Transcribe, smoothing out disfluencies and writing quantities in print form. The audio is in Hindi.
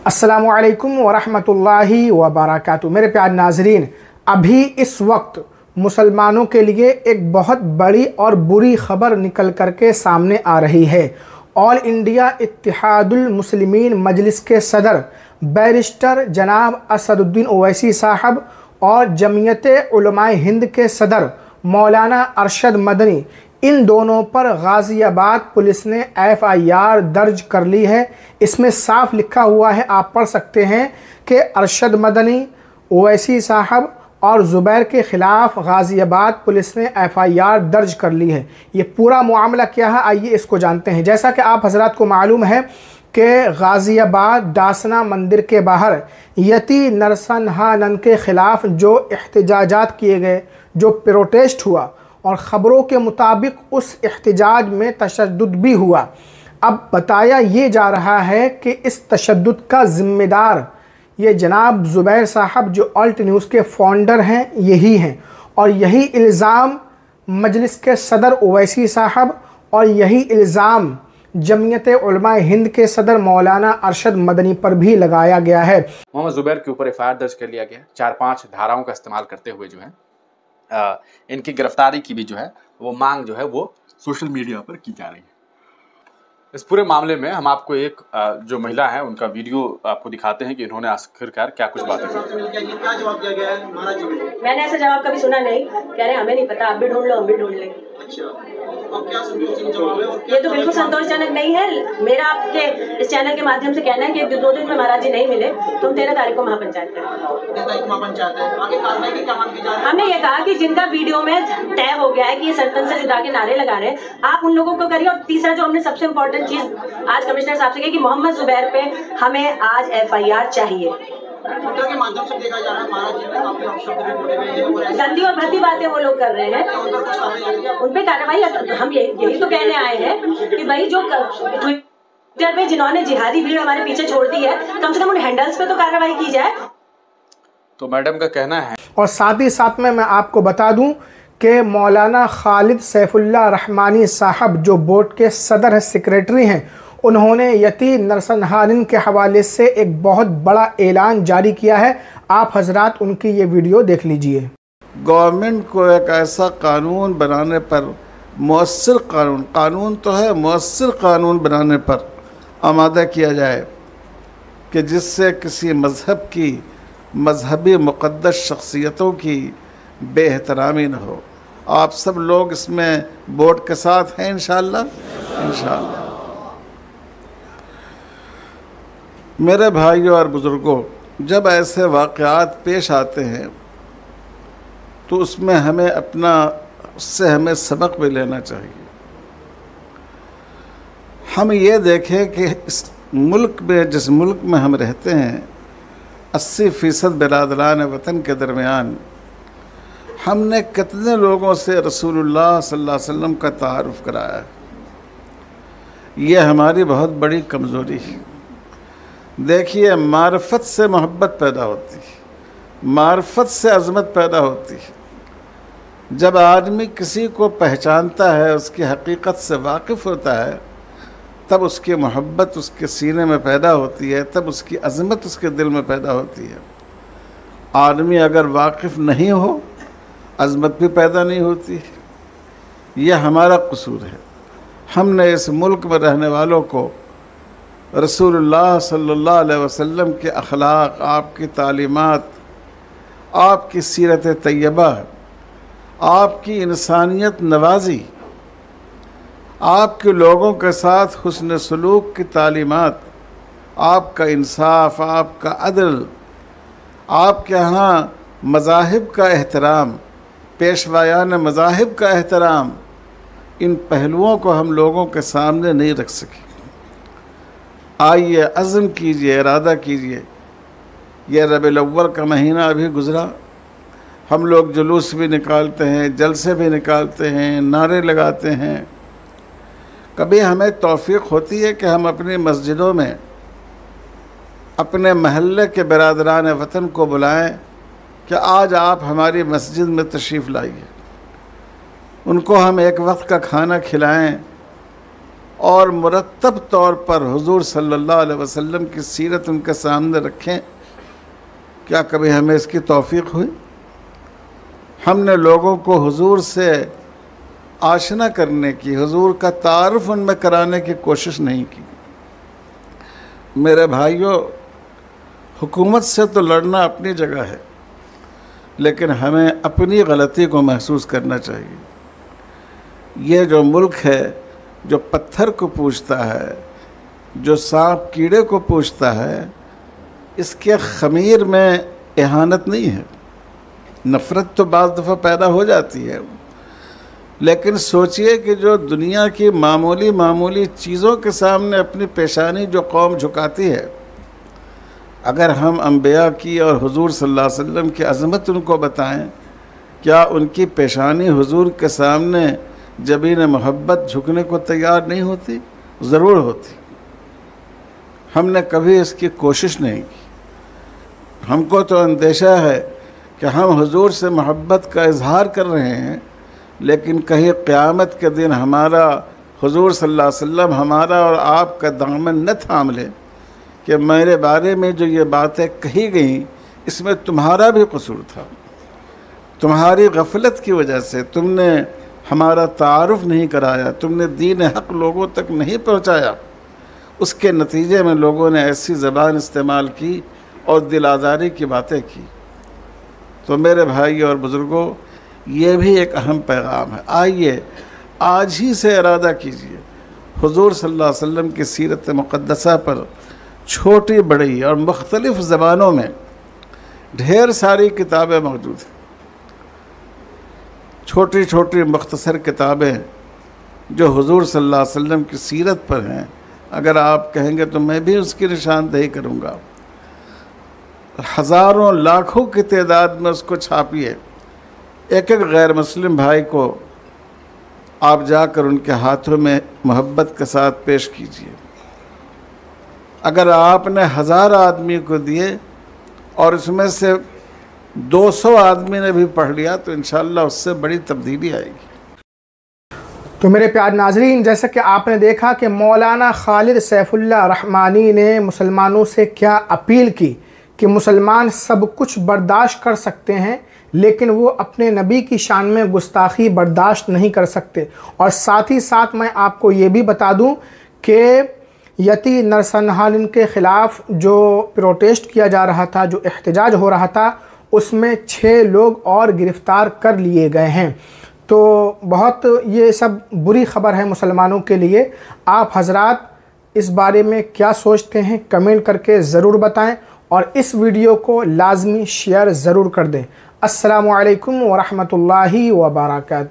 अस्सलामुअलैकुम वरहमतुल्लाहि वबरकातुहू। मेरे प्यारे नाजरीन, अभी इस वक्त मुसलमानों के लिए एक बहुत बड़ी और बुरी ख़बर निकल कर के सामने आ रही है। ऑल इंडिया इत्तिहादुल मुस्लिमीन मजलिस के सदर बैरिस्टर जनाब असदुद्दीन ओवैसी साहब और जमीयत उलमाए हिंद के सदर मौलाना अरशद मदनी, इन दोनों पर गाज़ियाबाद पुलिस ने FIR दर्ज कर ली है। इसमें साफ लिखा हुआ है, आप पढ़ सकते हैं कि अरशद मदनी, ओवैसी साहब और ज़ुबैर के ख़िलाफ़ गाज़ियाबाद पुलिस ने FIR दर्ज कर ली है। ये पूरा मामला क्या है, आइए इसको जानते हैं। जैसा कि आप हज़रात को मालूम है कि गाज़ियाबाद दासना मंदिर के बाहर यती नरसंहानन के ख़िलाफ़ जो एहतजाजात किए गए, जो प्रोटेस्ट हुआ, और ख़बरों के मुताबिक उस एहतजाज में तशद्दुद भी हुआ। अब बताया ये जा रहा है कि इस तशद्दुद का ज़िम्मेदार ये जनाब ज़ुबैर साहब जो ऑल्ट न्यूज़ के फाउंडर हैं, यही हैं, और यही इल्ज़ाम मजलिस के सदर ओवैसी साहब और यही इल्ज़ाम जमीयत उलमाए हिंद के सदर मौलाना अरशद मदनी पर भी लगाया गया है। मोहम्मद ज़ुबैर के ऊपर FIR दर्ज कर लिया गया। 4-5 धाराओं का इस्तेमाल करते हुए जो है इनकी गिरफ्तारी की भी जो है वो मांग जो है वो सोशल मीडिया पर की जा रही है। इस पूरे मामले में हम आपको एक जो महिला है उनका वीडियो आपको दिखाते हैं कि इन्होंने आखिरकार क्या कुछ बातें की। क्या जवाब दिया गया है महाराज जी? मैंने ऐसा जवाब कभी सुना नहीं। कह रहे हमें नहीं पता, आप भी ढूंढ लो, हम भी ढूंढ लेंगे। अच्छा, अब क्या संतोषजनक जवाब है? और ये तो बिल्कुल संतोषजनक नहीं है। मेरा आपके इस चैनल के माध्यम से कहना है कि 2 दिन में महाराज जी नहीं मिले तो हम 13 तारीख को महापंचायत करें। 13 तारीख को महापंचायत है, आगे कार्रवाई की क्या मांग की जा रही है? हमने ये कहा कि जिनका वीडियो में तय हो गया है कि ये सरपंच से जुदा के नारे लगा रहे हैं, आप उन लोगों को करिए। और तीसरा जो हमने सबसे इम्पोर्टेंट चीज आज कमिश्नर साहब से कही कि मोहम्मद ज़ुबैर पे हमें आज FIR चाहिए। ट्विटर के माध्यम से देखा जा रहा है महाराज जी ने काफी अपशब्द भी बोले हुए हैं और ऐसे गंदी और भद्दी बातें वो लोग कर रहे हैं, उन पर कुछ कार्रवाई लगी है? उन पे कार्रवाई। हम यही तो कहने आए हैं कि भाई जो ट्विटर पे जिन्होंने जिहादी भीड़ हमारे पीछे छोड़ दी है, कम से कम उन हैंडल्स पे तो कार्रवाई की जाए। तो मैडम का कहना है। और साथ ही साथ में मैं आपको बता दूं कि मौलाना खालिद सैफुल्लाह रहमानी साहब जो बोर्ड के सदर सेक्रेटरी हैं, उन्होंने यती नरसंहानिन के हवाले से एक बहुत बड़ा ऐलान जारी किया है। आप हजरात उनकी ये वीडियो देख लीजिए। गवर्नमेंट को एक ऐसा कानून बनाने पर, मौसर कानून तो है, मौसर कानून बनाने पर आमादा किया जाए कि जिससे किसी मज़हब की, मजहबी मुक़द्दस शख्सियतों की बेहतरामी न हो। आप सब लोग इसमें बोर्ड के साथ हैं इंशाअल्लाह। मेरे भाइयों और बुज़ुर्गों, जब ऐसे वाक़यात पेश आते हैं तो उसमें उससे हमें सबक भी लेना चाहिए। हम ये देखें कि इस मुल्क में, जिस मुल्क में हम रहते हैं, 80% बिरादरान वतन के दरमियान हमने कितने लोगों से रसूलुल्लाह सल्लल्लाहु अलैहि वसल्लम का तारुफ़ कराया है। ये हमारी बहुत बड़ी कमज़ोरी है। देखिए, मार्फत से मोहब्बत पैदा होती है, मार्फत से अज़मत पैदा होती है। जब आदमी किसी को पहचानता है, उसकी हकीकत से वाकिफ़ होता है, तब उसकी मोहब्बत उसके सीने में पैदा होती है, तब उसकी अज़मत उसके दिल में पैदा होती है। आदमी अगर वाकिफ़ नहीं हो, अज़मत भी पैदा नहीं होती। यह हमारा कसूर है। हमने इस मुल्क में रहने वालों को रसूलुल्लाह सल्लल्लाहु अलैहि वसल्लम के अखलाक, आपकी तालीमात, आपकी सीरत तैयबा, आपकी इंसानियत नवाजी, आपके लोगों के साथ हुस्न सलूक की तालीमात, आपका इंसाफ, आपका अदल, आपके यहाँ मज़ाहिब का एहतराम, पेशवायान मज़ाहिब का एहतराम, इन पहलुओं को हम लोगों के सामने नहीं रख सके। आइए अज़्म कीजिए, इरादा कीजिए। यह रबीउल अव्वल का महीना अभी गुज़रा, हम लोग जुलूस भी निकालते हैं, जलसे भी निकालते हैं, नारे लगाते हैं। कभी हमें तौफ़ीक़ होती है कि हम अपनी मस्जिदों में अपने महल्ले के बिरादरान वतन को बुलाएं कि आज आप हमारी मस्जिद में तशरीफ़ लाइए, उनको हम एक वक्त का खाना खिलाएं और मुरतब तौर पर हुजूर सल्लल्लाहु अलैहि वसल्लम की सीरत उनके सामने रखें, क्या कभी हमें इसकी तौफीक हुई? हमने लोगों को हुजूर से आशना करने की, हुजूर का तारुफ उनमें कराने की कोशिश नहीं की। मेरे भाइयों, हुकूमत से तो लड़ना अपनी जगह है, लेकिन हमें अपनी गलती को महसूस करना चाहिए। ये जो मुल्क है, जो पत्थर को पूजता है, जो सांप कीड़े को पूजता है, इसके ख़मीर में इहानत नहीं है। नफ़रत तो बाज़ दफ़ा पैदा हो जाती है, लेकिन सोचिए कि जो दुनिया की मामूली चीज़ों के सामने अपनी पेशानी जो कौम झुकाती है, अगर हम अंबिया की और हुजूर सल्लल्लाहु अलैहि वसल्लम की अज़मत उनको बताएं, क्या उनकी पेशानी हुजूर के सामने जबीन मोहब्बत झुकने को तैयार नहीं होती? ज़रूर होती। हमने कभी इसकी कोशिश नहीं की। हमको तो अंदेशा है कि हम हुजूर से मोहब्बत का इजहार कर रहे हैं, लेकिन कहीं क़यामत के दिन हमारा हुजूर सल्लल्लाहु अलैहि वसल्लम हमारा और आपका दामन न थाम ले कि मेरे बारे में जो ये बातें कही गई, इसमें तुम्हारा भी कसूर था। तुम्हारी गफलत की वजह से तुमने हमारा तारुफ नहीं कराया, तुमने दीन हक़ लोगों तक नहीं पहुँचाया। उसके नतीजे में लोगों ने ऐसी ज़बान इस्तेमाल की और दिल आज़ारी की बातें की। तो मेरे भाई और बुज़ुर्गों, ये भी एक अहम पैगाम है। आइए आज ही से इरादा कीजिए, हुजूर सल्लल्लाहु अलैहि वसल्लम की सीरत मुक़द्दसा पर छोटी बड़ी और मुख्तलिफ़ ज़बानों में ढेर सारी किताबें मौजूद हैं। छोटी छोटी मुख्तसर किताबें जो हुजूर सल्लल्लाहु अलैहि वसल्लम की सीरत पर हैं, अगर आप कहेंगे तो मैं भी उसकी निशानदेही करूँगा। हज़ारों लाखों की तादाद में उसको छापिए। एक एक गैर मुस्लिम भाई को आप जाकर उनके हाथों में मोहब्बत के साथ पेश कीजिए। अगर आपने 1000 आदमी को दिए और उसमें से 200 आदमी ने भी पढ़ लिया, तो इंशाअल्लाह उससे बड़ी तब्दीली आएगी। तो मेरे प्यारे नाज़रीन, जैसा कि आपने देखा कि मौलाना खालिद सैफुल्लाह रहमानी ने मुसलमानों से क्या अपील की कि मुसलमान सब कुछ बर्दाश्त कर सकते हैं, लेकिन वो अपने नबी की शान में गुस्ताखी बर्दाश्त नहीं कर सकते। और साथ ही साथ मैं आपको ये भी बता दूं कि यती नरसंहार के ख़िलाफ़ जो प्रोटेस्ट किया जा रहा था, जो एहतजाज हो रहा था, उसमें 6 लोग और गिरफ़्तार कर लिए गए हैं। तो बहुत ये सब बुरी ख़बर है मुसलमानों के लिए। आप हज़रात इस बारे में क्या सोचते हैं, कमेंट करके ज़रूर बताएं और इस वीडियो को लाजमी शेयर ज़रूर कर दें। अस्सलामु अलैकुम व रहमतुल्लाहि व बरकातहू।